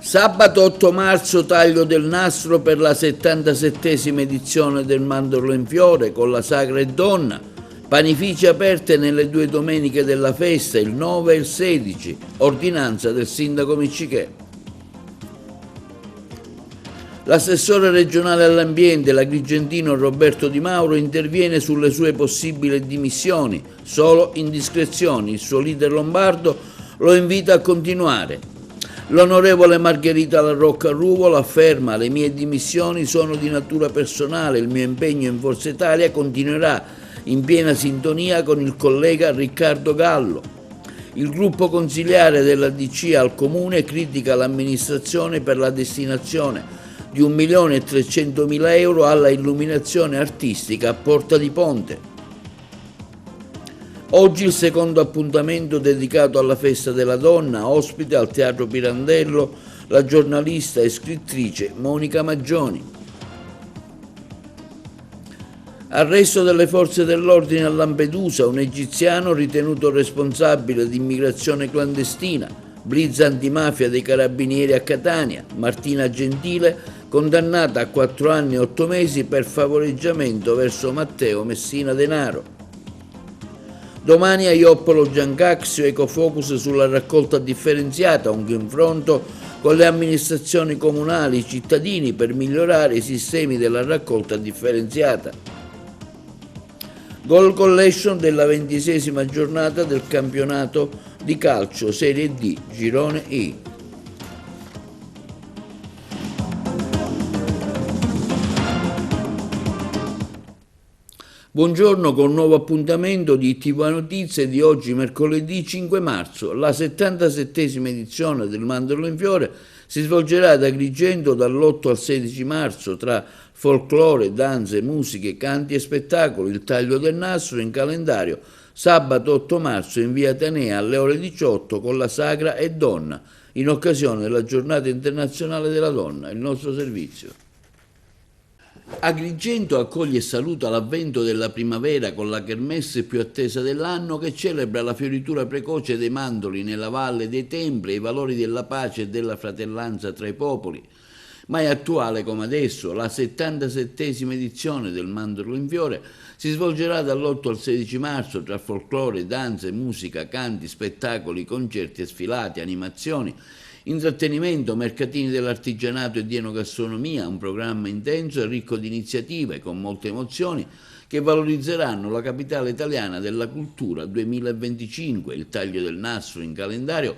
Sabato 8 marzo taglio del nastro per la 77esima edizione del Mandorlo in Fiore con la Sagra e Donna. Panifici aperte nelle due domeniche della festa, il 9 e il 16, ordinanza del sindaco Miccichè. L'assessore regionale all'ambiente, l'agrigentino Roberto Di Mauro, interviene sulle sue possibili dimissioni, solo indiscrezioni. Il suo leader lombardo lo invita a continuare. L'onorevole Margherita La Rocca Ruvolo afferma: le mie dimissioni sono di natura personale, il mio impegno in Forza Italia continuerà in piena sintonia con il collega Riccardo Gallo. Il gruppo consiliare della DC al Comune critica l'amministrazione per la destinazione di 1.300.000 euro alla illuminazione artistica a Porta di Ponte. Oggi il secondo appuntamento dedicato alla festa della donna, ospite al Teatro Pirandello la giornalista e scrittrice Monica Maggioni. Arresto delle forze dell'ordine a Lampedusa, un egiziano ritenuto responsabile di immigrazione clandestina, blitz antimafia dei carabinieri a Catania, Martina Gentile condannata a 4 anni e 8 mesi per favoreggiamento verso Matteo Messina Denaro. Domani a Ioppolo Giancaxio Ecofocus sulla raccolta differenziata, un confronto con le amministrazioni comunali e i cittadini per migliorare i sistemi della raccolta differenziata. Goal collection della 26esima giornata del campionato di calcio Serie D, Girone I. Buongiorno con un nuovo appuntamento di TV Notizie di oggi, mercoledì 5 marzo. La 77esima edizione del Mandorlo in Fiore si svolgerà ad Agrigento dall'8 al 16 marzo tra folklore, danze, musiche, canti e spettacoli. Il taglio del nastro in calendario sabato 8 marzo in via Atenea alle ore 18 con la Sagra e Donna in occasione della Giornata Internazionale della Donna. Il nostro servizio. Agrigento accoglie e saluta l'avvento della primavera con la kermesse più attesa dell'anno che celebra la fioritura precoce dei mandorli nella Valle dei Templi e i valori della pace e della fratellanza tra i popoli. Mai attuale come adesso, la 77esima edizione del Mandorlo in Fiore si svolgerà dall'8 al 16 marzo tra folklore, danze, musica, canti, spettacoli, concerti e sfilate, animazioni, intrattenimento, mercatini dell'artigianato e di enogastronomia, un programma intenso e ricco di iniziative con molte emozioni che valorizzeranno la capitale italiana della cultura 2025. Il taglio del nastro in calendario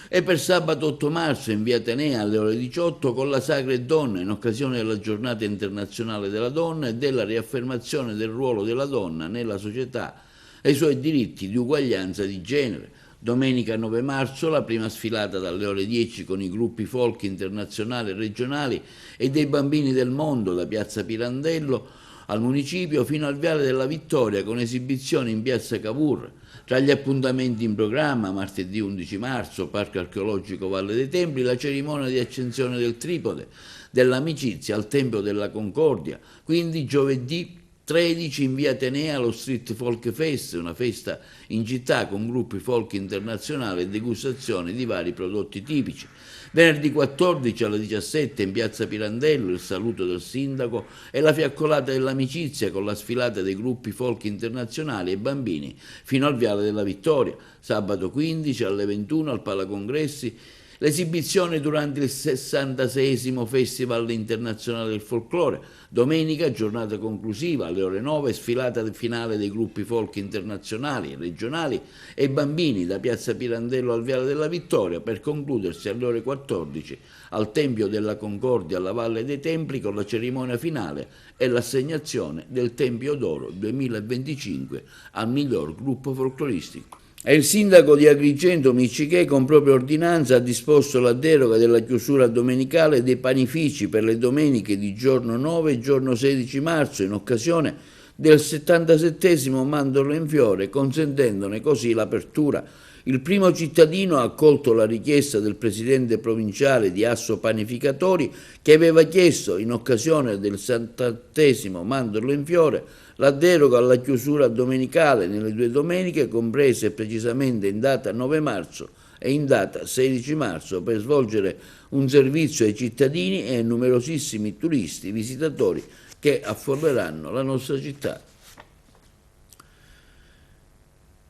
è per sabato 8 marzo in via Atenea alle ore 18 con la Sagra e Donna in occasione della Giornata Internazionale della Donna e della riaffermazione del ruolo della donna nella società e i suoi diritti di uguaglianza di genere. Domenica 9 marzo la prima sfilata dalle ore 10 con i gruppi folk internazionali e regionali e dei bambini del mondo da piazza Pirandello al municipio fino al Viale della Vittoria con esibizioni in piazza Cavour. Tra gli appuntamenti in programma, martedì 11 marzo, Parco Archeologico Valle dei Templi, la cerimonia di accensione del tripode dell'amicizia al Tempio della Concordia, quindi giovedì 13 in via Atenea lo Street Folk Fest, una festa in città con gruppi folk internazionali e degustazioni di vari prodotti tipici. Venerdì 14 alle 17 in piazza Pirandello il saluto del sindaco e la fiaccolata dell'amicizia con la sfilata dei gruppi folk internazionali e bambini fino al Viale della Vittoria. Sabato 15 alle 21 al Palacongressi l'esibizione durante il 66esimo Festival Internazionale del Folklore. Domenica, giornata conclusiva, alle ore 9, sfilata finale dei gruppi folk internazionali, regionali e bambini da piazza Pirandello al Viale della Vittoria per concludersi alle ore 14 al Tempio della Concordia alla Valle dei Templi con la cerimonia finale e l'assegnazione del Tempio d'Oro 2025 al miglior gruppo folcloristico. E il sindaco di Agrigento Miccichè con propria ordinanza ha disposto la deroga della chiusura domenicale dei panifici per le domeniche di giorno 9 e giorno 16 marzo in occasione del 77esimo Mandorlo in Fiore, consentendone così l'apertura. Il primo cittadino ha accolto la richiesta del presidente provinciale di Asso Panificatori che aveva chiesto in occasione del 70esimo Mandorlo in Fiore la deroga alla chiusura domenicale nelle due domeniche comprese precisamente in data 9 marzo e in data 16 marzo per svolgere un servizio ai cittadini e ai numerosissimi turisti, visitatori che affolleranno la nostra città.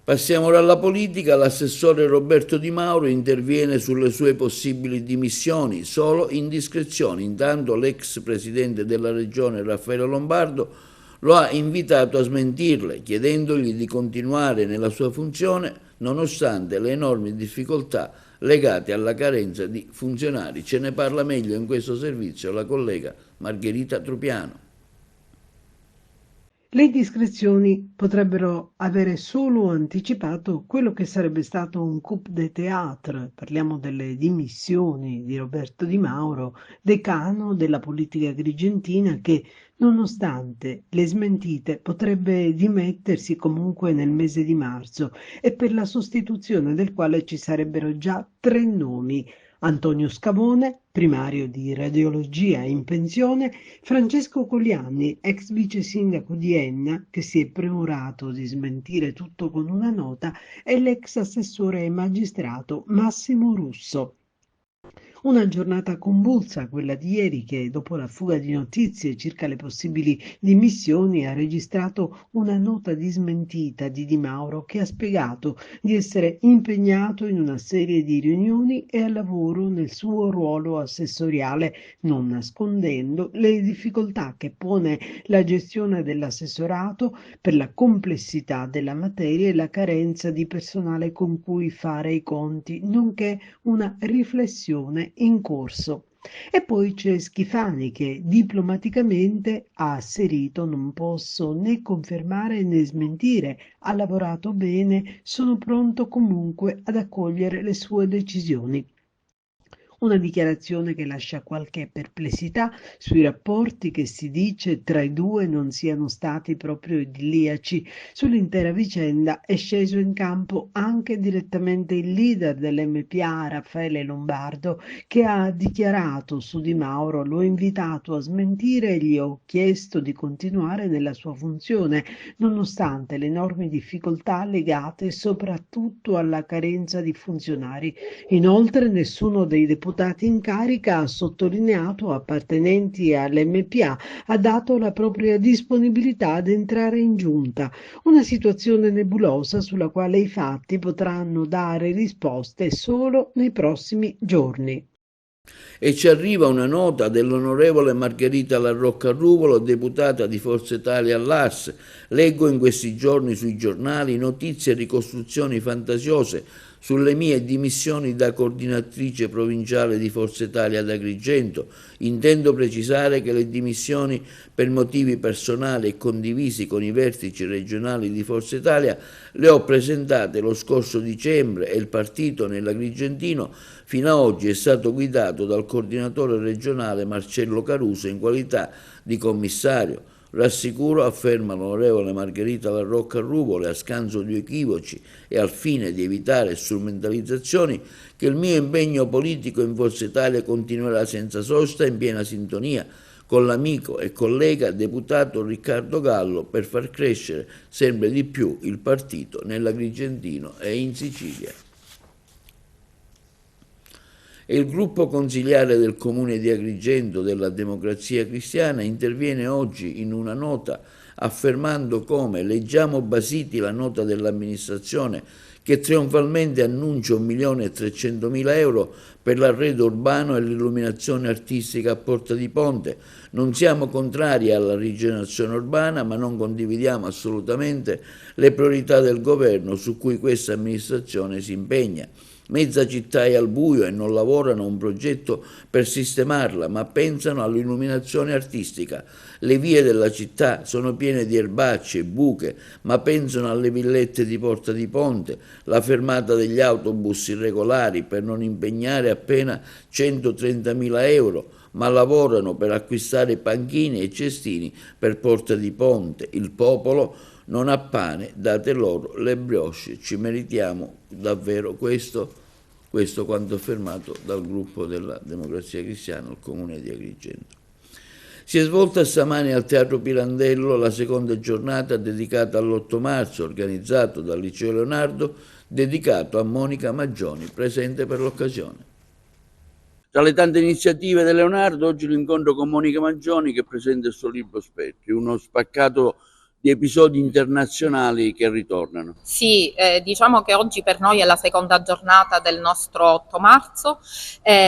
Passiamo ora alla politica. L'assessore Roberto Di Mauro interviene sulle sue possibili dimissioni, solo indiscrezioni. Intanto l'ex presidente della regione Raffaele Lombardo lo ha invitato a smentirle, chiedendogli di continuare nella sua funzione nonostante le enormi difficoltà legate alla carenza di funzionari. Ce ne parla meglio in questo servizio la collega Margherita Trupiano. Le indiscrezioni potrebbero avere solo anticipato quello che sarebbe stato un coup de théâtre. Parliamo delle dimissioni di Roberto Di Mauro, decano della politica agrigentina, che, nonostante le smentite, potrebbe dimettersi comunque nel mese di marzo, e per la sostituzione del quale ci sarebbero già 3 nomi: Antonio Scavone, primario di radiologia in pensione; Francesco Colianni, ex vice sindaco di Enna, che si è premurato di smentire tutto con una nota, e l'ex assessore e magistrato Massimo Russo. Una giornata convulsa, quella di ieri, che dopo la fuga di notizie circa le possibili dimissioni ha registrato una nota di smentita di Di Mauro, che ha spiegato di essere impegnato in una serie di riunioni e al lavoro nel suo ruolo assessoriale, non nascondendo le difficoltà che pone la gestione dell'assessorato per la complessità della materia e la carenza di personale con cui fare i conti, nonché una riflessione in corso. E poi c'è Schifani, che diplomaticamente ha asserito: non posso né confermare né smentire, ha lavorato bene, sono pronto comunque ad accogliere le sue decisioni. Una dichiarazione che lascia qualche perplessità sui rapporti che si dice tra i due non siano stati proprio idilliaci. Sull'intera vicenda è sceso in campo anche direttamente il leader dell'MPA, Raffaele Lombardo, che ha dichiarato su Di Mauro: l'ho invitato a smentire e gli ho chiesto di continuare nella sua funzione, nonostante le enormi difficoltà legate soprattutto alla carenza di funzionari. Inoltre nessuno dei deputati in carica, ha sottolineato, appartenenti all'MPA, ha dato la propria disponibilità ad entrare in giunta. Una situazione nebulosa sulla quale i fatti potranno dare risposte solo nei prossimi giorni. E ci arriva una nota dell'onorevole Margherita Larrocca Ruvolo, deputata di Forza Italia all'ARS. Leggo in questi giorni sui giornali notizie e ricostruzioni fantasiose sulle mie dimissioni da coordinatrice provinciale di Forza Italia ad Agrigento. Intendo precisare che le dimissioni per motivi personali e condivisi con i vertici regionali di Forza Italia le ho presentate lo scorso dicembre e il partito nell'Agrigentino fino ad oggi è stato guidato dal coordinatore regionale Marcello Caruso in qualità di commissario. Rassicuro, afferma l'onorevole Margherita Larrocca Ruvolo, a scanso di equivoci e al fine di evitare strumentalizzazioni, che il mio impegno politico in Forza Italia continuerà senza sosta in piena sintonia con l'amico e collega deputato Riccardo Gallo per far crescere sempre di più il partito nell'Agrigentino e in Sicilia. E il gruppo consiliare del Comune di Agrigento della Democrazia Cristiana interviene oggi in una nota affermando come: leggiamo basiti la nota dell'amministrazione che trionfalmente annuncia 1.300.000 euro per l'arredo urbano e l'illuminazione artistica a Porta di Ponte. Non siamo contrari alla rigenerazione urbana, ma non condividiamo assolutamente le priorità del governo su cui questa amministrazione si impegna. Mezza città è al buio e non lavorano a un progetto per sistemarla, ma pensano all'illuminazione artistica. Le vie della città sono piene di erbacce e buche, ma pensano alle villette di Porta di Ponte, la fermata degli autobus irregolari per non impegnare appena 130.000 euro, ma lavorano per acquistare panchine e cestini per Porta di Ponte. Il popolo non ha pane, date loro le brioche, ci meritiamo davvero questo quanto affermato dal gruppo della Democrazia Cristiana al Comune di Agrigento. Si è svolta stamani al Teatro Pirandello la seconda giornata dedicata all'8 marzo, organizzato dal Liceo Leonardo, dedicato a Monica Maggioni, presente per l'occasione. Tra le tante iniziative di Leonardo, oggi l'incontro con Monica Maggioni che presenta il suo libro Spettri, uno spaccato di episodi internazionali che ritornano. Sì, diciamo che oggi per noi è la seconda giornata del nostro 8 marzo,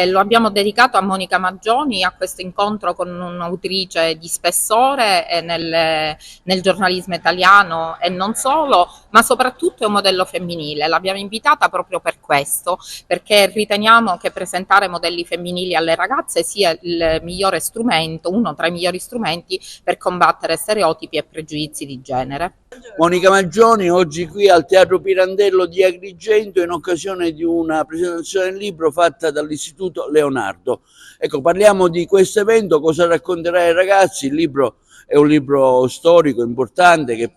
lo abbiamo dedicato a Monica Maggioni, a questo incontro con un'autrice di spessore nel giornalismo italiano e non solo, ma soprattutto è un modello femminile. L'abbiamo invitata proprio per questo, perché riteniamo che presentare modelli femminili alle ragazze sia il migliore strumento, uno tra i migliori strumenti per combattere stereotipi e pregiudizi di genere. Monica Maggioni oggi qui al Teatro Pirandello di Agrigento in occasione di una presentazione del libro fatta dall'Istituto Leonardo. Ecco, parliamo di questo evento, cosa racconterà ai ragazzi. Il libro è un libro storico importante che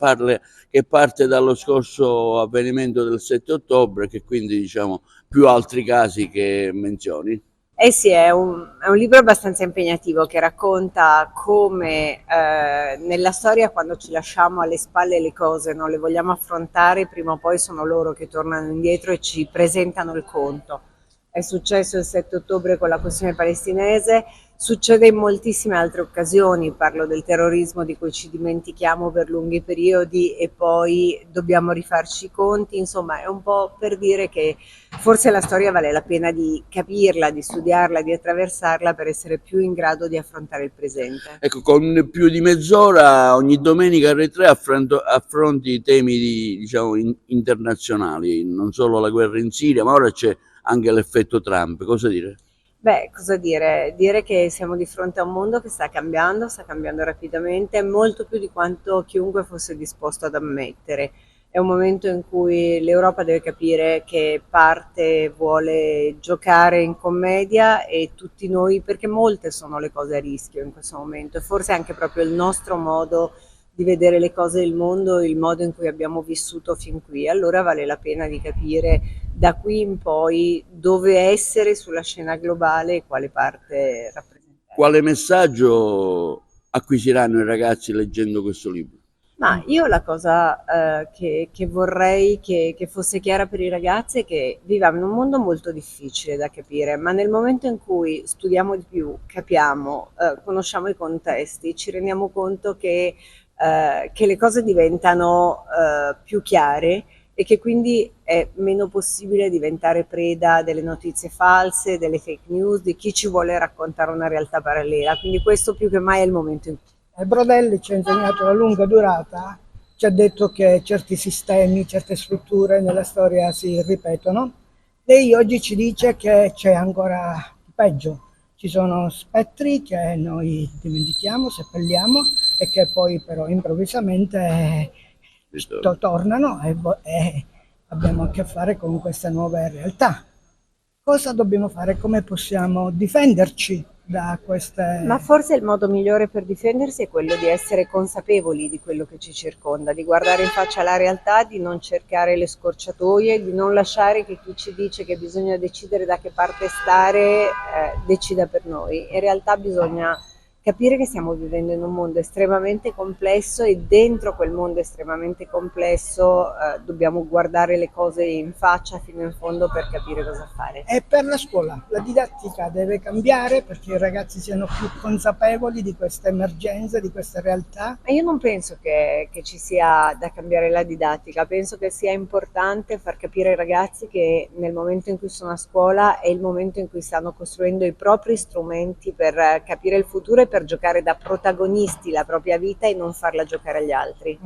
parte dallo scorso avvenimento del 7 ottobre, che quindi diciamo più altri casi che menzioni. Eh sì, è un libro abbastanza impegnativo che racconta come nella storia, quando ci lasciamo alle spalle le cose, non le vogliamo affrontare, prima o poi sono loro che tornano indietro e ci presentano il conto. È successo il 7 ottobre con la questione palestinese, succede in moltissime altre occasioni, parlo del terrorismo di cui ci dimentichiamo per lunghi periodi e poi dobbiamo rifarci i conti, insomma è un po' per dire che forse la storia vale la pena di capirla, di studiarla, di attraversarla per essere più in grado di affrontare il presente. Ecco, con più di mezz'ora ogni domenica R3 affronti temi diciamo, internazionali, non solo la guerra in Siria, ma ora c'è anche l'effetto Trump. Cosa dire? Beh, cosa dire? Dire che siamo di fronte a un mondo che sta cambiando rapidamente, molto più di quanto chiunque fosse disposto ad ammettere. È un momento in cui l'Europa deve capire che parte vuole giocare in commedia e tutti noi, perché molte sono le cose a rischio in questo momento e forse anche proprio il nostro modo di vedere le cose del mondo, il modo in cui abbiamo vissuto fin qui. Allora vale la pena di capire da qui in poi dove essere sulla scena globale e quale parte rappresentare. Quale messaggio acquisiranno i ragazzi leggendo questo libro? Ma io la cosa che vorrei che fosse chiara per i ragazzi è che viviamo in un mondo molto difficile da capire, ma nel momento in cui studiamo di più, capiamo, conosciamo i contesti, ci rendiamo conto che le cose diventano più chiare e che quindi è meno possibile diventare preda delle notizie false, delle fake news, di chi ci vuole raccontare una realtà parallela. Quindi questo più che mai è il momento in cui... Brodelli ci ha insegnato la lunga durata, ci ha detto che certi sistemi, certe strutture nella storia si ripetono. Lei oggi ci dice che c'è ancora peggio, ci sono spettri che noi dimentichiamo, seppelliamo e che poi però improvvisamente tornano e abbiamo a che fare con queste nuove realtà. Cosa dobbiamo fare? Come possiamo difenderci da queste... Ma forse il modo migliore per difendersi è quello di essere consapevoli di quello che ci circonda, di guardare in faccia la realtà, di non cercare le scorciatoie, di non lasciare che chi ci dice che bisogna decidere da che parte stare decida per noi. In realtà bisogna capire che stiamo vivendo in un mondo estremamente complesso e dentro quel mondo estremamente complesso dobbiamo guardare le cose in faccia fino in fondo per capire cosa fare. E per la scuola la didattica deve cambiare perché i ragazzi siano più consapevoli di queste emergenze, di queste realtà? Ma io non penso che ci sia da cambiare la didattica, penso che sia importante far capire ai ragazzi che nel momento in cui sono a scuola è il momento in cui stanno costruendo i propri strumenti per capire il futuro e per giocare da protagonisti la propria vita e non farla giocare agli altri.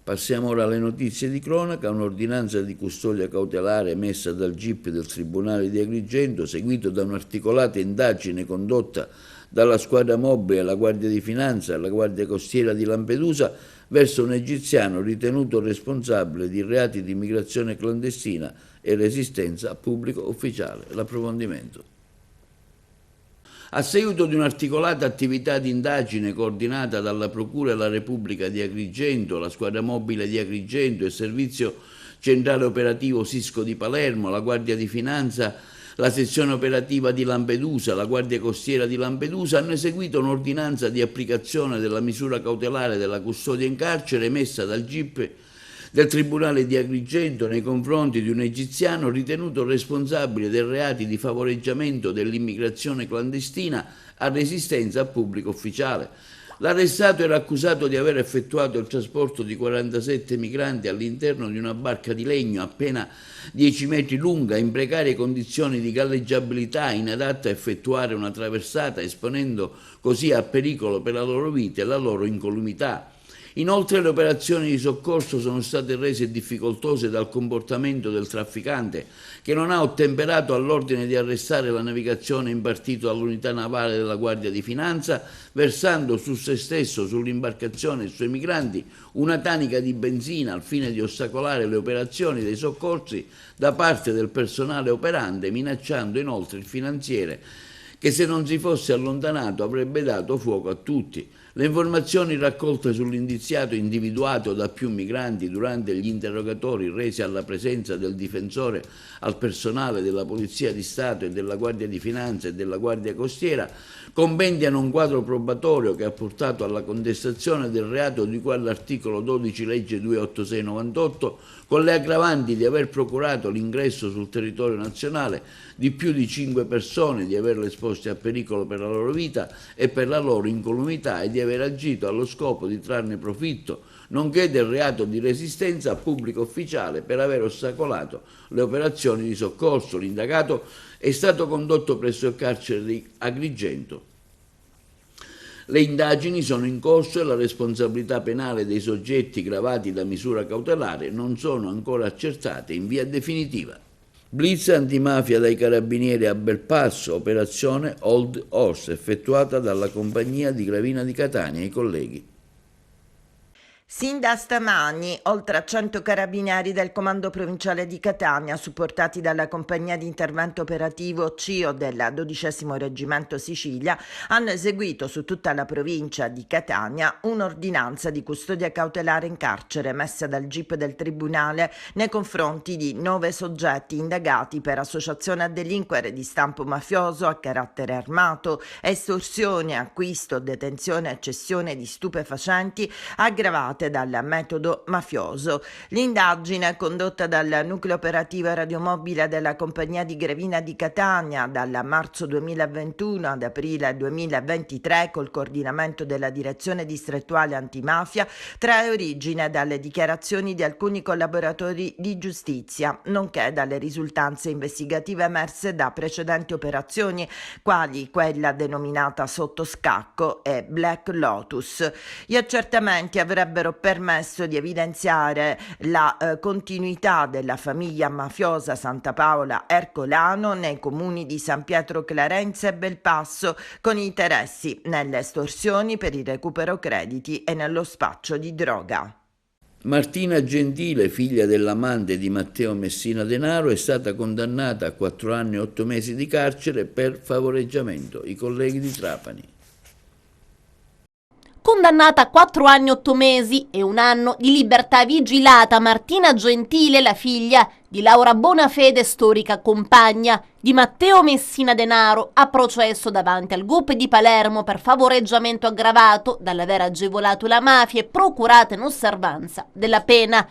Passiamo ora alle notizie di cronaca. Un'ordinanza di custodia cautelare emessa dal GIP del Tribunale di Agrigento, seguito da un'articolata indagine condotta dalla squadra mobile, la Guardia di Finanza e la Guardia Costiera di Lampedusa, verso un egiziano ritenuto responsabile di reati di immigrazione clandestina e resistenza a pubblico ufficiale. L'approfondimento. A seguito di un'articolata attività di indagine coordinata dalla Procura della Repubblica di Agrigento, la Squadra Mobile di Agrigento e il Servizio Centrale Operativo Sisco di Palermo, la Guardia di Finanza La sezione operativa di Lampedusa, la Guardia Costiera di Lampedusa hanno eseguito un'ordinanza di applicazione della misura cautelare della custodia in carcere emessa dal GIP del Tribunale di Agrigento nei confronti di un egiziano ritenuto responsabile dei reati di favoreggiamento dell'immigrazione clandestina a resistenza a pubblico ufficiale. L'arrestato era accusato di aver effettuato il trasporto di 47 migranti all'interno di una barca di legno appena 10 metri lunga, in precarie condizioni di galleggiabilità, inadatta a effettuare una traversata, esponendo così a pericolo per la loro vita e la loro incolumità. Inoltre le operazioni di soccorso sono state rese difficoltose dal comportamento del trafficante, che non ha ottemperato all'ordine di arrestare la navigazione impartito dall'unità navale della Guardia di Finanza, versando su se stesso, sull'imbarcazione e sui migranti, una tanica di benzina al fine di ostacolare le operazioni dei soccorsi da parte del personale operante, minacciando inoltre il finanziere che, se non si fosse allontanato, avrebbe dato fuoco a tutti. Le informazioni raccolte sull'indiziato individuato da più migranti durante gli interrogatori resi alla presenza del difensore al personale della Polizia di Stato e della Guardia di Finanza e della Guardia Costiera compendiano un quadro probatorio che ha portato alla contestazione del reato di cui all'articolo 12 legge 286/98, con le aggravanti di aver procurato l'ingresso sul territorio nazionale di più di 5 persone, di averle esposte a pericolo per la loro vita e per la loro incolumità e di aver agito allo scopo di trarne profitto, nonché del reato di resistenza a pubblico ufficiale per aver ostacolato le operazioni di soccorso. L'indagato è stato condotto presso il carcere di Agrigento. Le indagini sono in corso e la responsabilità penale dei soggetti gravati da misura cautelare non sono ancora accertate in via definitiva. Blitz antimafia dai carabinieri a Belpasso, operazione Old Horse, effettuata dalla compagnia di Gravina di Catania e i colleghi. Sin da stamani, oltre a 100 carabinieri del Comando Provinciale di Catania, supportati dalla Compagnia di Intervento Operativo CIO del 12° Reggimento Sicilia, hanno eseguito su tutta la provincia di Catania un'ordinanza di custodia cautelare in carcere messa dal GIP del Tribunale nei confronti di 9 soggetti indagati per associazione a delinquere di stampo mafioso a carattere armato, estorsione, acquisto, detenzione e cessione di stupefacenti aggravate dal metodo mafioso. L'indagine, condotta dal nucleo operativo radiomobile della compagnia di Gravina di Catania dal marzo 2021 ad aprile 2023, col coordinamento della direzione distrettuale antimafia, trae origine dalle dichiarazioni di alcuni collaboratori di giustizia, nonché dalle risultanze investigative emerse da precedenti operazioni, quali quella denominata Sotto Scacco e Black Lotus. Gli accertamenti avrebbero permesso di evidenziare la continuità della famiglia mafiosa Santa Paola Ercolano nei comuni di San Pietro Clarenza e Belpasso, con interessi nelle estorsioni per il recupero crediti e nello spaccio di droga. Martina Gentile, figlia dell'amante di Matteo Messina Denaro, è stata condannata a 4 anni e 8 mesi di carcere per favoreggiamento. I colleghi di Trapani. Condannata a 4 anni e 8 mesi e 1 anno di libertà vigilata, Martina Gentile, la figlia di Laura Bonafede, storica compagna di Matteo Messina Denaro, a processo davanti al GUP di Palermo per favoreggiamento aggravato dall'aver agevolato la mafia e procurata in osservanza della pena.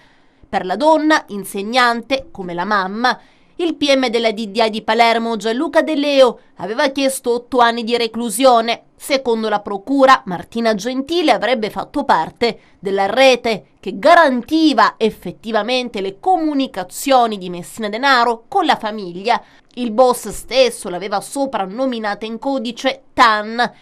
Per la donna, insegnante come la mamma, il PM della DDA di Palermo, Gianluca De Leo, aveva chiesto 8 anni di reclusione. Secondo la procura, Martina Gentile avrebbe fatto parte della rete che garantiva effettivamente le comunicazioni di Messina Denaro con la famiglia. Il boss stesso l'aveva soprannominata in codice TAN.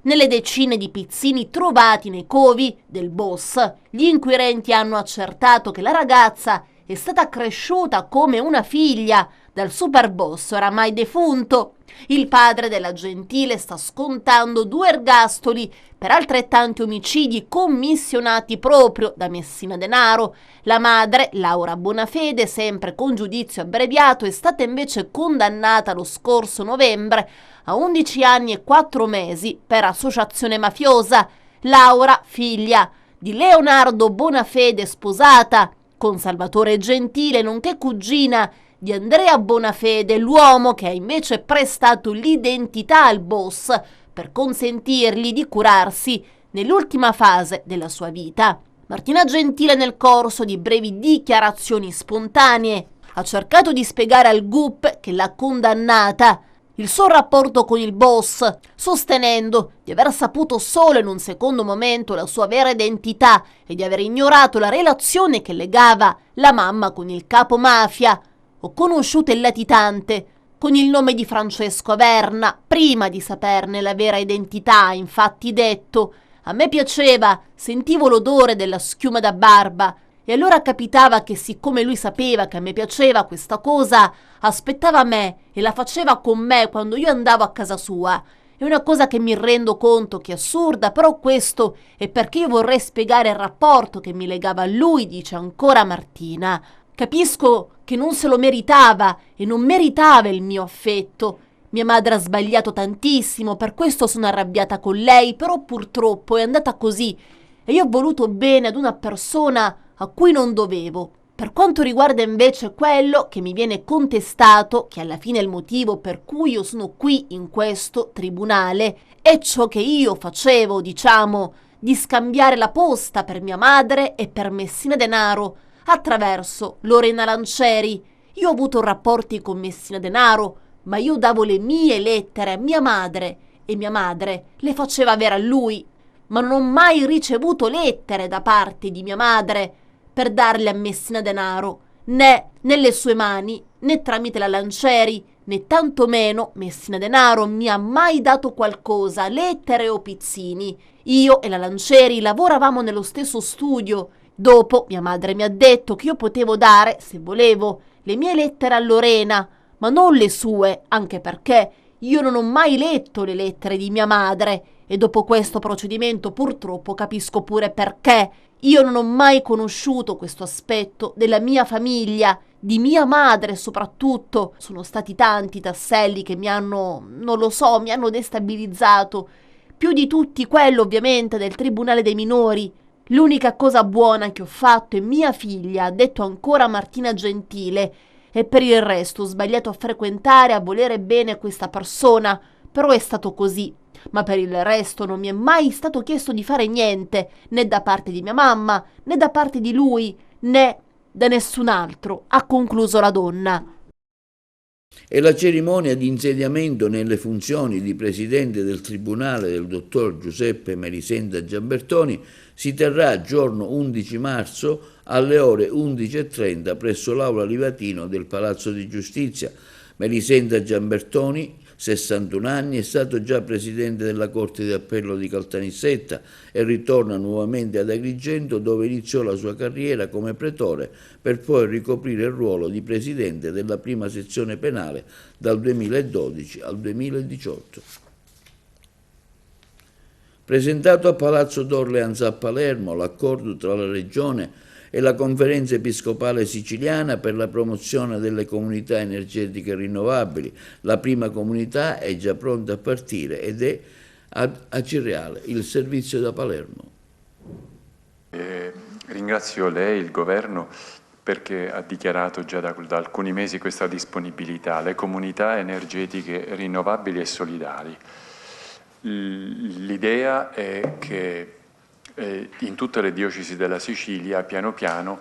Nelle decine di pizzini trovati nei covi del boss, gli inquirenti hanno accertato che la ragazza è stata cresciuta come una figlia dal superboss oramai defunto. Il padre della Gentile sta scontando 2 ergastoli per altrettanti omicidi commissionati proprio da Messina Denaro. La madre, Laura Bonafede, sempre con giudizio abbreviato, è stata invece condannata lo scorso novembre a 11 anni e 4 mesi per associazione mafiosa. Laura, figlia di Leonardo Bonafede, sposata con Salvatore Gentile, nonché cugina di Andrea Bonafede, l'uomo che ha invece prestato l'identità al boss per consentirgli di curarsi nell'ultima fase della sua vita. Martina Gentile, nel corso di brevi dichiarazioni spontanee, ha cercato di spiegare al GUP che l'ha condannata il suo rapporto con il boss, sostenendo di aver saputo solo in un secondo momento la sua vera identità e di aver ignorato la relazione che legava la mamma con il capo mafia. Ho conosciuto il latitante con il nome di Francesco Averna prima di saperne la vera identità, ha infatti detto: a me piaceva, sentivo l'odore della schiuma da barba. E allora capitava che, siccome lui sapeva che a me piaceva questa cosa, aspettava me e la faceva con me quando io andavo a casa sua. È una cosa che mi rendo conto che è assurda, però questo è perché io vorrei spiegare il rapporto che mi legava a lui, dice ancora Martina. Capisco che non se lo meritava e non meritava il mio affetto. Mia madre ha sbagliato tantissimo, per questo sono arrabbiata con lei, però purtroppo è andata così e io ho voluto bene ad una persona a cui non dovevo. Per quanto riguarda invece quello che mi viene contestato, che alla fine è il motivo per cui io sono qui in questo tribunale, è ciò che io facevo, diciamo, di scambiare la posta per mia madre e per Messina Denaro attraverso Lorena Lancieri. Io ho avuto rapporti con Messina Denaro, ma io davo le mie lettere a mia madre e mia madre le faceva avere a lui, ma non ho mai ricevuto lettere da parte di mia madre per darle a Messina Denaro, né nelle sue mani, né tramite la Lancieri, né tantomeno Messina Denaro mi ha mai dato qualcosa, lettere o pizzini. Io e la Lancieri lavoravamo nello stesso studio. Dopo mia madre mi ha detto che io potevo dare, se volevo, le mie lettere a Lorena, ma non le sue, anche perché io non ho mai letto le lettere di mia madre e dopo questo procedimento purtroppo capisco pure perché io non ho mai conosciuto questo aspetto della mia famiglia, di mia madre soprattutto. Sono stati tanti tasselli che mi hanno, non lo so, mi hanno destabilizzato. Più di tutti quello ovviamente del Tribunale dei Minori. L'unica cosa buona che ho fatto è mia figlia, ha detto ancora Martina Gentile, e per il resto ho sbagliato a frequentare, a volere bene questa persona, però è stato così. Ma per il resto non mi è mai stato chiesto di fare niente, né da parte di mia mamma, né da parte di lui, né da nessun altro, ha concluso la donna. E la cerimonia di insediamento nelle funzioni di presidente del tribunale del dottor Giuseppe Melisenda Giambertoni si terrà giorno 11 marzo alle ore 11:30 presso l'Aula Livatino del Palazzo di Giustizia. Melisenda Giambertoni, 61 anni, è stato già presidente della Corte di Appello di Caltanissetta e ritorna nuovamente ad Agrigento, dove iniziò la sua carriera come pretore per poi ricoprire il ruolo di presidente della prima sezione penale dal 2012 al 2018. Presentato a Palazzo d'Orleans a Palermo l'accordo tra la Regione e la Conferenza Episcopale Siciliana per la promozione delle comunità energetiche rinnovabili. La prima comunità è già pronta a partire ed è a Cirreale, il servizio da Palermo. Ringrazio lei, il Governo, perché ha dichiarato già da alcuni mesi questa disponibilità, le comunità energetiche rinnovabili e solidali. L'idea è che in tutte le diocesi della Sicilia piano piano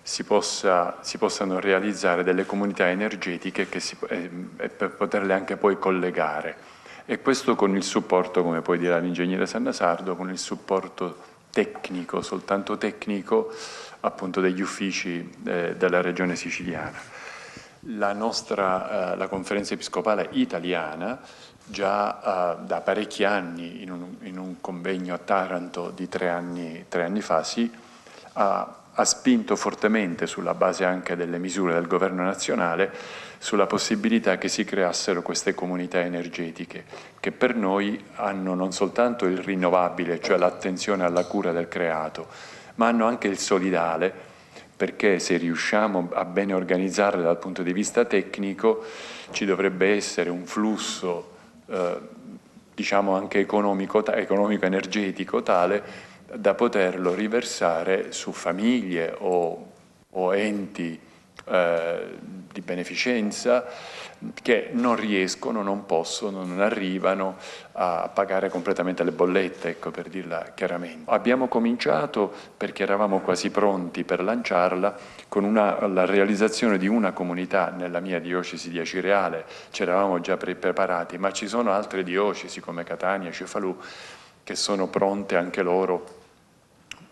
si possano realizzare delle comunità energetiche per poterle anche poi collegare, e questo con il supporto, come poi dirà l'ingegnere Sannasardo, con il supporto tecnico, soltanto tecnico, appunto degli uffici della Regione siciliana. La Conferenza Episcopale Italiana già da parecchi anni in un convegno a Taranto di tre anni fa ha spinto fortemente, sulla base anche delle misure del Governo nazionale, sulla possibilità che si creassero queste comunità energetiche che per noi hanno non soltanto il rinnovabile, cioè l'attenzione alla cura del creato, ma hanno anche il solidale, perché se riusciamo a bene organizzarle dal punto di vista tecnico ci dovrebbe essere un flusso diciamo anche economico-energetico tale da poterlo riversare su famiglie o enti di beneficenza, che non riescono, non possono, non arrivano a pagare completamente le bollette, ecco, per dirla chiaramente. Abbiamo cominciato, perché eravamo quasi pronti per lanciarla, con la realizzazione di una comunità nella mia diocesi di Acireale. Ci eravamo già preparati, ma ci sono altre diocesi come Catania, Cefalù, che sono pronte anche loro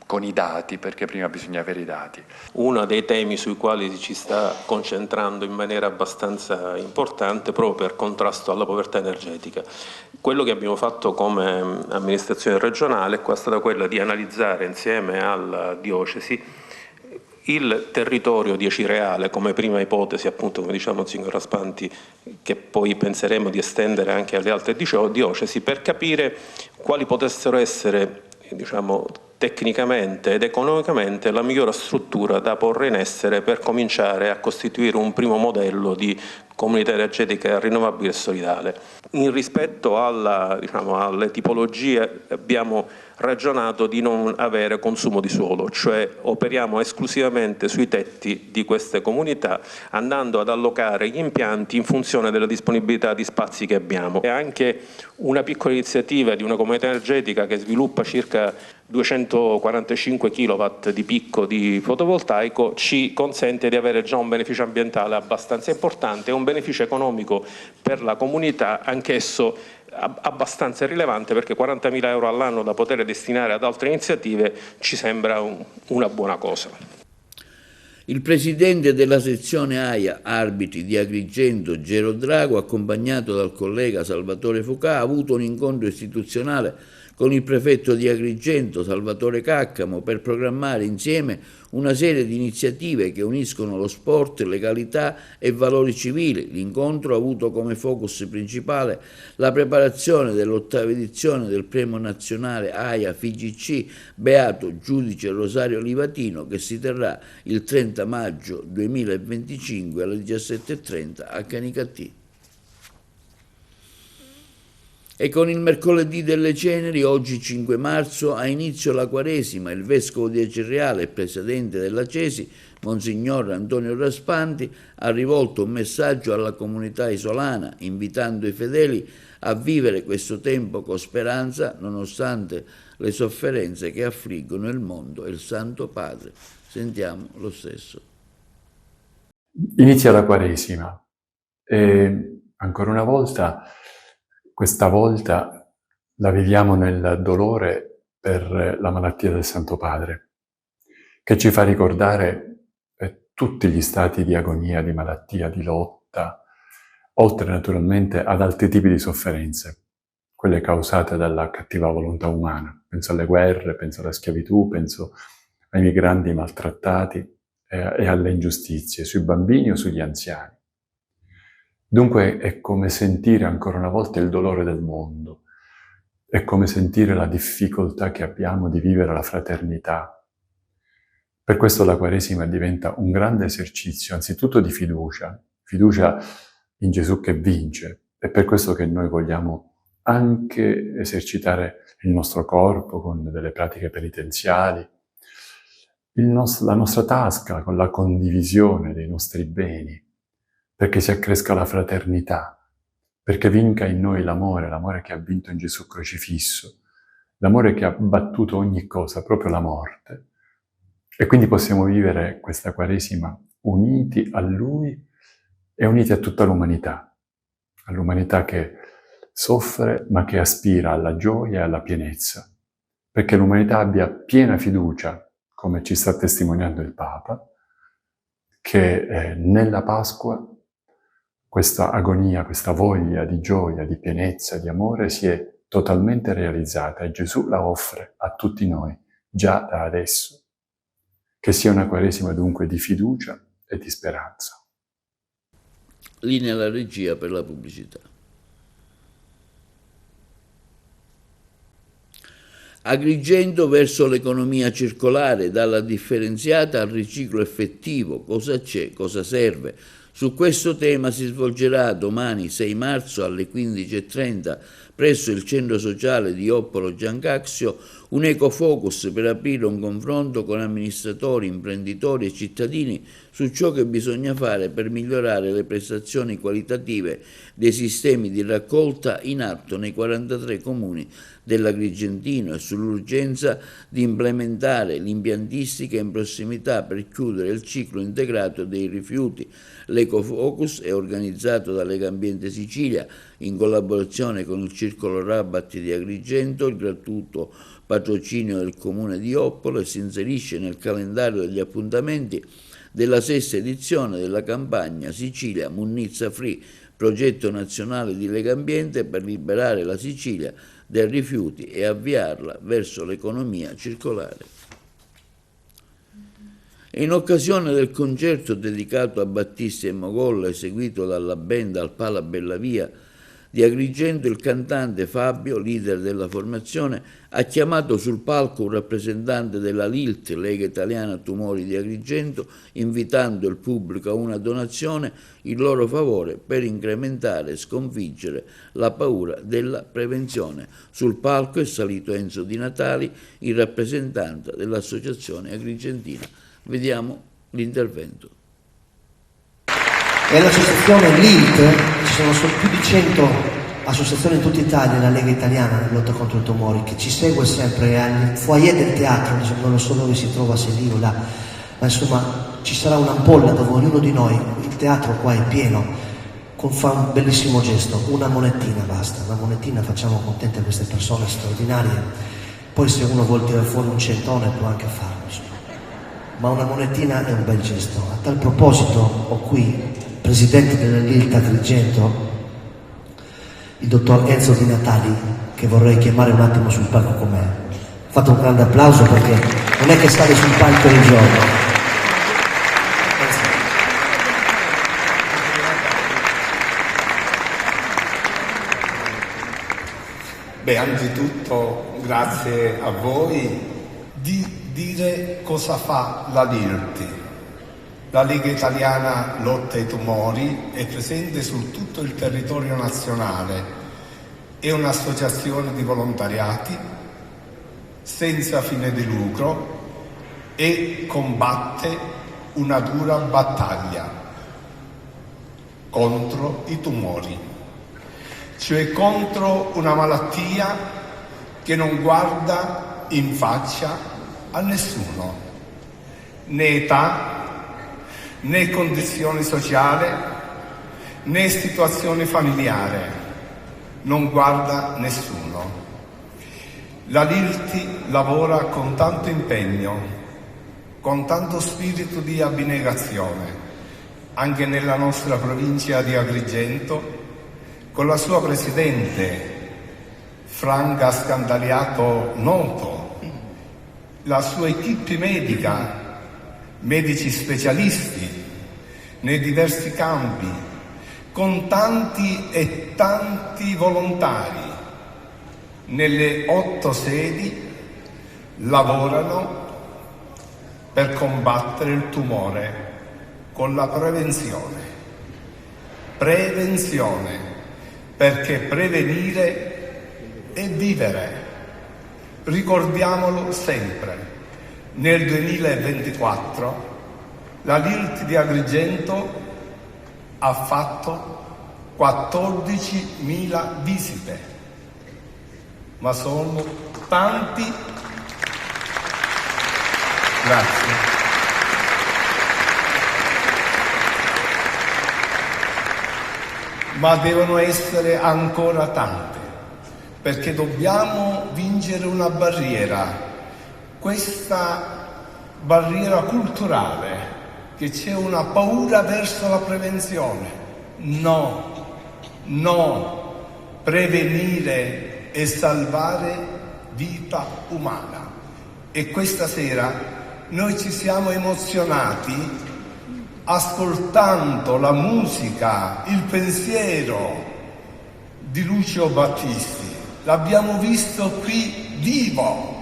con i dati, perché prima bisogna avere i dati. Uno dei temi sui quali ci sta concentrando in maniera abbastanza importante proprio per contrasto alla povertà energetica. Quello che abbiamo fatto come amministrazione regionale è stata quella di analizzare insieme alla diocesi il territorio di Acireale come prima ipotesi, appunto come diciamo il signor Raspanti, che poi penseremo di estendere anche alle altre diocesi, per capire quali potessero essere, diciamo, tecnicamente ed economicamente la migliore struttura da porre in essere per cominciare a costituire un primo modello di comunità energetica rinnovabile e solidale. In rispetto alle tipologie abbiamo ragionato di non avere consumo di suolo, cioè operiamo esclusivamente sui tetti di queste comunità, andando ad allocare gli impianti in funzione della disponibilità di spazi che abbiamo. È anche una piccola iniziativa di una comunità energetica che sviluppa circa 245 kW di picco di fotovoltaico, ci consente di avere già un beneficio ambientale abbastanza importante e un beneficio economico per la comunità, anch'esso abbastanza rilevante, perché 40.000 euro all'anno da poter destinare ad altre iniziative ci sembra una buona cosa. Il presidente della sezione AIA Arbitri di Agrigento, Gero Drago, accompagnato dal collega Salvatore Focà, ha avuto un incontro istituzionale con il prefetto di Agrigento, Salvatore Caccamo, per programmare insieme una serie di iniziative che uniscono lo sport, legalità e valori civili. L'incontro ha avuto come focus principale la preparazione dell'8ª edizione del premio nazionale AIA FIGC Beato Giudice Rosario Livatino, che si terrà il 30 maggio 2025 alle 17:30 a Canicattì. E con il mercoledì delle ceneri, oggi 5 marzo, ha inizio la Quaresima. Il vescovo di Acireale e presidente della Cesi, Monsignor Antonio Raspanti, ha rivolto un messaggio alla comunità isolana, invitando i fedeli a vivere questo tempo con speranza, nonostante le sofferenze che affliggono il mondo e il Santo Padre. Sentiamo lo stesso. Inizia la Quaresima e ancora una volta, questa volta la viviamo nel dolore per la malattia del Santo Padre, che ci fa ricordare tutti gli stati di agonia, di malattia, di lotta, oltre naturalmente ad altri tipi di sofferenze, quelle causate dalla cattiva volontà umana. Penso alle guerre, penso alla schiavitù, penso ai migranti maltrattati e alle ingiustizie, sui bambini o sugli anziani. Dunque è come sentire ancora una volta il dolore del mondo, è come sentire la difficoltà che abbiamo di vivere la fraternità. Per questo la Quaresima diventa un grande esercizio, anzitutto di fiducia in Gesù che vince. È per questo che noi vogliamo anche esercitare il nostro corpo con delle pratiche penitenziali, la nostra tasca con la condivisione dei nostri beni, perché si accresca la fraternità, perché vinca in noi l'amore che ha vinto in Gesù crocifisso, l'amore che ha battuto ogni cosa, proprio la morte. E quindi possiamo vivere questa Quaresima uniti a Lui e uniti a tutta l'umanità che soffre ma che aspira alla gioia e alla pienezza, perché l'umanità abbia piena fiducia, come ci sta testimoniando il Papa, che nella Pasqua questa agonia, questa voglia di gioia, di pienezza, di amore si è totalmente realizzata e Gesù la offre a tutti noi, già da adesso. Che sia una Quaresima dunque di fiducia e di speranza. Linea alla regia per la pubblicità. Agrigento verso l'economia circolare, dalla differenziata al riciclo effettivo. Cosa c'è? Cosa serve? Su questo tema si svolgerà domani 6 marzo alle 15:30 presso il centro sociale di Oppolo Giancaxio un ecofocus per aprire un confronto con amministratori, imprenditori e cittadini su ciò che bisogna fare per migliorare le prestazioni qualitative dei sistemi di raccolta in atto nei 43 comuni dell'Agrigentino e sull'urgenza di implementare l'impiantistica in prossimità per chiudere il ciclo integrato dei rifiuti. L'Ecofocus è organizzato da Legambiente Sicilia in collaborazione con il Circolo Rabat di Agrigento, il gratuito patrocinio del Comune di Oppolo, e si inserisce nel calendario degli appuntamenti della 6ª edizione della campagna Sicilia Munnizza Free, progetto nazionale di Legambiente per liberare la Sicilia dai rifiuti e avviarla verso l'economia circolare. In occasione del concerto dedicato a Battisti e Mogolla, eseguito dalla band al Pala Bellavia di Agrigento, il cantante Fabio, leader della formazione, ha chiamato sul palco un rappresentante della LILT, Lega Italiana Tumori di Agrigento, invitando il pubblico a una donazione in loro favore per incrementare e sconfiggere la paura della prevenzione. Sul palco è salito Enzo Di Natali, il rappresentante dell'Associazione Agrigentina. Vediamo l'intervento. E l'associazione LILT, ci sono più di 100 associazioni in tutta Italia, nella Lega Italiana di lotta contro i tumori, che ci segue sempre al foyer del teatro, non lo so dove si trova, se lì o là, ma insomma ci sarà un'ampolla dove ognuno di noi, il teatro qua è pieno, fa un bellissimo gesto, una monetina basta, una monetina, facciamo contente queste persone straordinarie, poi se uno vuol tirare fuori un centone può anche farlo, insomma. Ma una monetina è un bel gesto. A tal proposito ho qui presidente della LILT Agrigento, il dottor Enzo Di Natali, che vorrei chiamare un attimo sul palco con me. Fate un grande applauso perché non è che stare sul palco ogni giorno. Beh, anzitutto grazie a voi di dire cosa fa la LILT. La Lega Italiana Lotta ai Tumori è presente su tutto il territorio nazionale, è un'associazione di volontariati senza fine di lucro e combatte una dura battaglia contro i tumori, cioè contro una malattia che non guarda in faccia a nessuno, né età, né condizione sociale, né situazione familiare, non guarda nessuno. La LILT lavora con tanto impegno, con tanto spirito di abnegazione, anche nella nostra provincia di Agrigento, con la sua presidente Franca Scandaliato Noto, la sua equipe medica, medici specialisti nei diversi campi, con tanti e tanti volontari nelle 8 sedi lavorano per combattere il tumore con la prevenzione. Prevenzione, perché prevenire è vivere. Ricordiamolo sempre. Nel 2024 la LILT di Agrigento ha fatto 14.000 visite, ma sono tanti. Grazie. Ma devono essere ancora tante, perché dobbiamo vincere una barriera. Questa barriera culturale, che c'è una paura verso la prevenzione. No, prevenire e salvare vita umana. E questa sera noi ci siamo emozionati ascoltando la musica, il pensiero di Lucio Battisti. L'abbiamo visto qui vivo.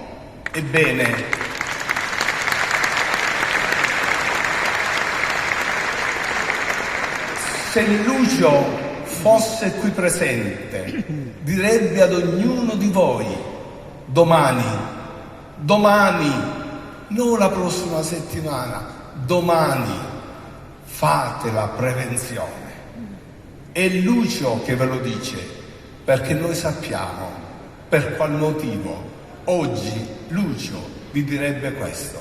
Ebbene, se Lucio fosse qui presente, direbbe ad ognuno di voi: domani, non la prossima settimana, domani fate la prevenzione. È Lucio che ve lo dice, perché noi sappiamo per qual motivo oggi Lucio vi direbbe questo.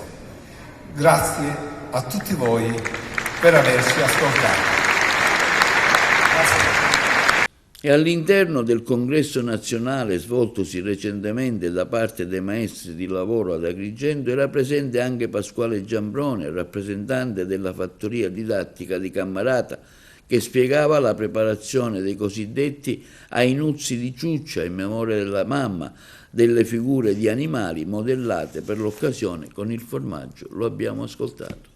Grazie a tutti voi per averci ascoltato. E all'interno del congresso nazionale svoltosi recentemente da parte dei maestri di lavoro ad Agrigento era presente anche Pasquale Giambrone, rappresentante della fattoria didattica di Cammarata, che spiegava la preparazione dei cosiddetti ainuzzi di ciuccia in memoria della mamma, delle figure di animali modellate per l'occasione con il formaggio. Lo abbiamo ascoltato.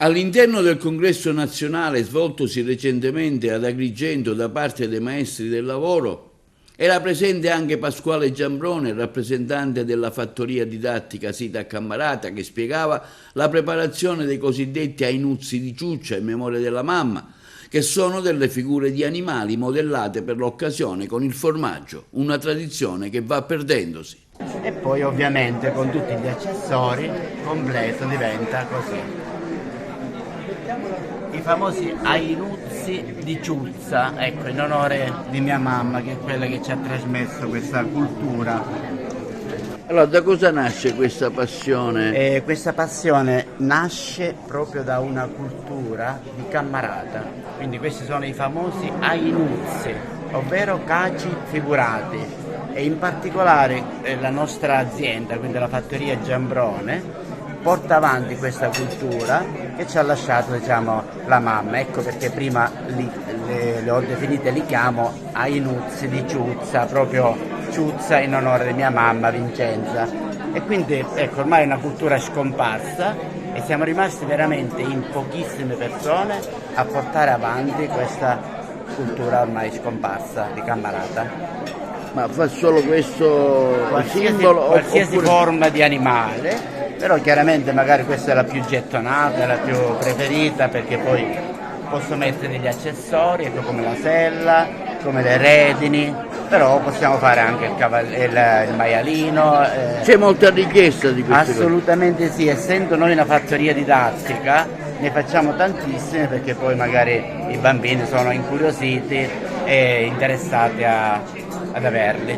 All'interno del congresso nazionale svoltosi recentemente ad Agrigento da parte dei maestri del lavoro era presente anche Pasquale Giambrone, rappresentante della fattoria didattica sita a Cammarata, che spiegava la preparazione dei cosiddetti ainuzzi di ciuccia in memoria della mamma, che sono delle figure di animali modellate per l'occasione con il formaggio, una tradizione che va perdendosi. E poi ovviamente con tutti gli accessori completo diventa così. I famosi ainuzzi di ciuzza, ecco, in onore di mia mamma, che è quella che ci ha trasmesso questa cultura. Allora, da cosa nasce questa passione? Questa passione nasce proprio da una cultura di Cammarata, quindi questi sono i famosi ainuzzi, ovvero caci figurati, e in particolare la nostra azienda, quindi la fattoria Giambrone, porta avanti questa cultura che ci ha lasciato, diciamo, la mamma. Ecco perché prima le ho definite, li chiamo ainuzzi di ciuzza, proprio ciuzza in onore di mia mamma Vincenza. E quindi ecco, ormai è una cultura scomparsa e siamo rimasti veramente in pochissime persone a portare avanti questa cultura ormai scomparsa di Cammarata. Ma fa solo questo simbolo? Qualsiasi forma di animale, però chiaramente magari questa è la più gettonata, la più preferita, perché poi posso mettere degli accessori, ecco, come la sella, come le redini, però possiamo fare anche il maialino. C'è molta richiesta di queste cose? Assolutamente sì, essendo noi una fattoria didattica ne facciamo tantissime, perché poi magari i bambini sono incuriositi e interessati ad averli.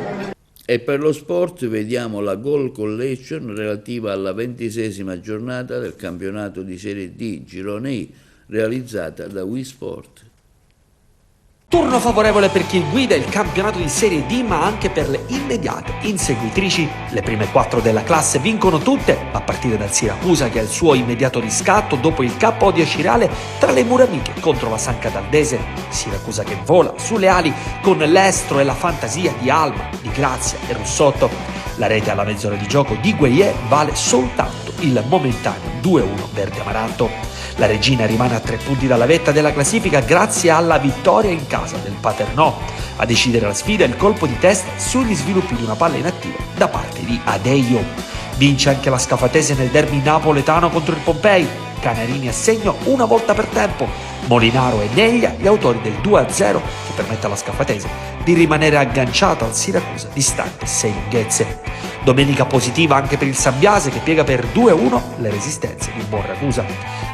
E per lo sport vediamo la Goal Collection relativa alla 26ª giornata del campionato di Serie D Girone I, realizzata da Wii Sport. Turno favorevole per chi guida il campionato di Serie D, ma anche per le immediate inseguitrici. Le prime 4 della classe vincono tutte, a partire dal Siracusa, che ha il suo immediato riscatto dopo il KO di Acireale tra le mura amiche contro la San Cataldese. Siracusa che vola sulle ali con l'estro e la fantasia di Alma, di Grazia e Russotto. La rete alla mezz'ora di gioco di Gueye vale soltanto il momentaneo 2-1 verde amaranto. La Regina rimane a 3 punti dalla vetta della classifica grazie alla vittoria in casa del Paternò. A decidere la sfida il colpo di testa sugli sviluppi di una palla inattiva da parte di Adeio. Vince anche la Scafatese nel derby napoletano contro il Pompei. Canarini a segno una volta per tempo. Molinaro e Neglia gli autori del 2-0 che permette alla Scafatese di rimanere agganciata al Siracusa distante 6 lunghezze. Domenica positiva anche per il Sambiase, che piega per 2-1 le resistenze di Borracusa.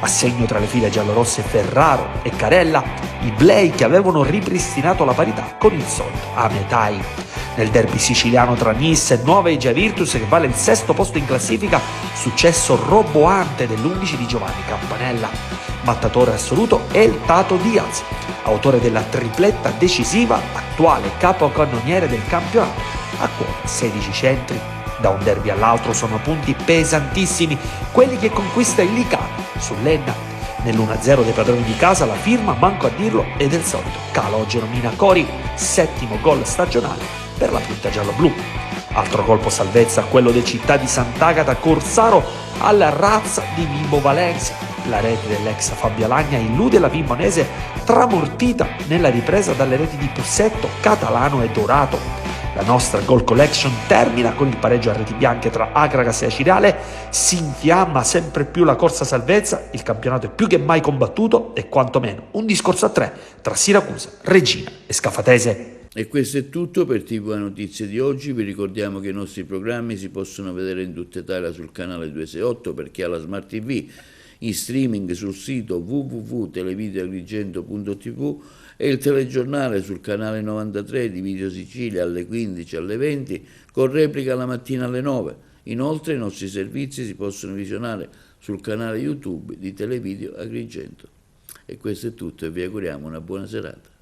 A segno tra le file giallorosse Ferraro e Carella, i Blei che avevano ripristinato la parità con il solito Ametai. Nel derby siciliano tra Nice e Nuova Egia Virtus, che vale il 6° posto in classifica, successo roboante dell'11 di Giovanni Campanella. Mattatore assoluto è il Tato Diaz, autore della tripletta decisiva, attuale capocannoniere del campionato, a cuore 16 centri. Da un derby all'altro sono punti pesantissimi quelli che conquista il Licano sull'Enna. Nell'1-0 dei padroni di casa la firma, manco a dirlo, è del solito Calogero Minacori, 7° gol stagionale per la punta giallo-blu. Altro colpo salvezza, quello del Città di Sant'Agata Corsaro alla razza di Vibo Valencia. La rete dell'ex Fabialagna illude la Vimonese, tramortita nella ripresa dalle reti di Pussetto, Catalano e Dorato. La nostra goal collection termina con il pareggio a reti bianche tra Akragas e Acireale, si infiamma sempre più la corsa salvezza, il campionato è più che mai combattuto e quantomeno un discorso a tre tra Siracusa, Reggina e Scafatese. E questo è tutto per TV Notizie di oggi. Vi ricordiamo che i nostri programmi si possono vedere in tutta Italia sul canale 268 per chi ha la Smart TV, in streaming sul sito www.televideoagrigento.tv e il telegiornale sul canale 93 di Video Sicilia alle 15 alle 20 con replica la mattina alle 9. Inoltre i nostri servizi si possono visionare sul canale YouTube di Televideo Agrigento. E questo è tutto e vi auguriamo una buona serata.